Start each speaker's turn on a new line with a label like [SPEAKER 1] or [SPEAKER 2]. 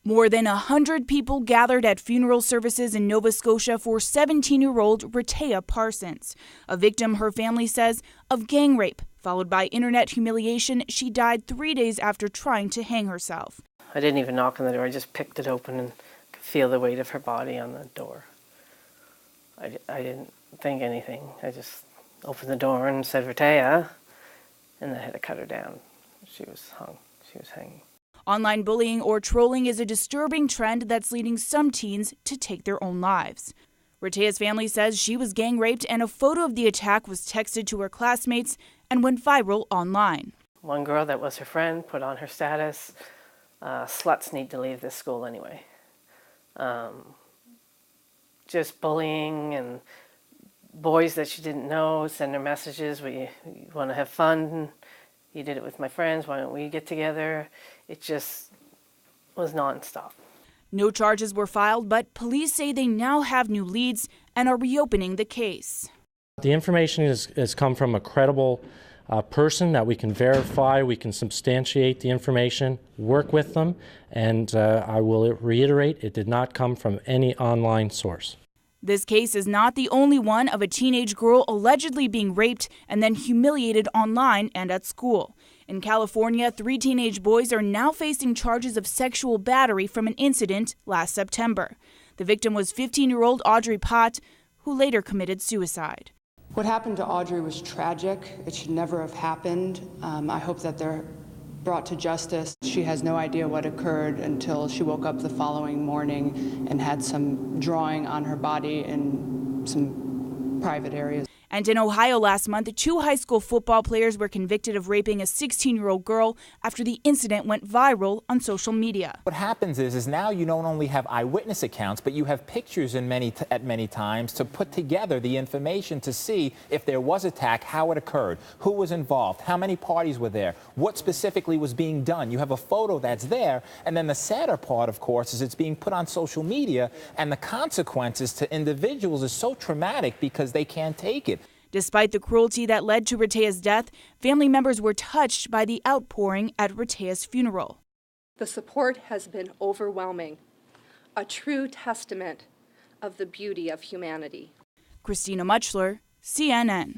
[SPEAKER 1] More than 100 people gathered at funeral services in Nova Scotia for 17-year-old Rehtaeh Parsons, a victim, her family says, of gang rape, followed by internet humiliation. She died 3 days after trying to hang herself.
[SPEAKER 2] I didn't even knock on the door. I just picked it open and could feel the weight of her body on the door. I didn't think anything. I just opened the door and said, "Rehtaeh," and I had to cut her down. She was hung. She was hanging.
[SPEAKER 1] Online bullying or trolling is a disturbing trend that's leading some teens to take their own lives. Rehtaeh's family says she was gang raped, and a photo of the attack was texted to her classmates and went viral online.
[SPEAKER 2] One girl that was her friend put on her status, "Sluts need to leave this school anyway." Just bullying, and boys that she didn't know send her messages, "We want to have fun. You did it with my friends. Why don't we get together?" It just was nonstop.
[SPEAKER 1] No charges were filed, but police say they now have new leads and are reopening the case.
[SPEAKER 3] The information has come from a credible person that we can verify, we can substantiate the information, work with them, and I will reiterate, it did not come from any online source.
[SPEAKER 1] This case is not the only one of a teenage girl allegedly being raped and then humiliated online and at school. In California, 3 teenage boys are now facing charges of sexual battery from an incident last September. The victim was 15-year-old Audrey Pott, who later committed suicide.
[SPEAKER 4] What happened to Audrey was tragic. It should never have happened. I hope that they're brought to justice. She has no idea what occurred until she woke up the following morning and had some drawing on her body in some private areas.
[SPEAKER 1] And in Ohio last month, 2 high school football players were convicted of raping a 16-year-old girl after the incident went viral on social media.
[SPEAKER 5] What happens is now you don't only have eyewitness accounts, but you have pictures at many times to put together the information to see if there was attack, how it occurred, who was involved, how many parties were there, what specifically was being done. You have a photo that's there, and then the sadder part, of course, is it's being put on social media, and the consequences to individuals is so traumatic because they can't take it.
[SPEAKER 1] Despite the cruelty that led to Rehtaeh's death, family members were touched by the outpouring at Rehtaeh's funeral.
[SPEAKER 6] The support has been overwhelming, a true testament of the beauty of humanity.
[SPEAKER 1] Cristina Mutchler, CNN.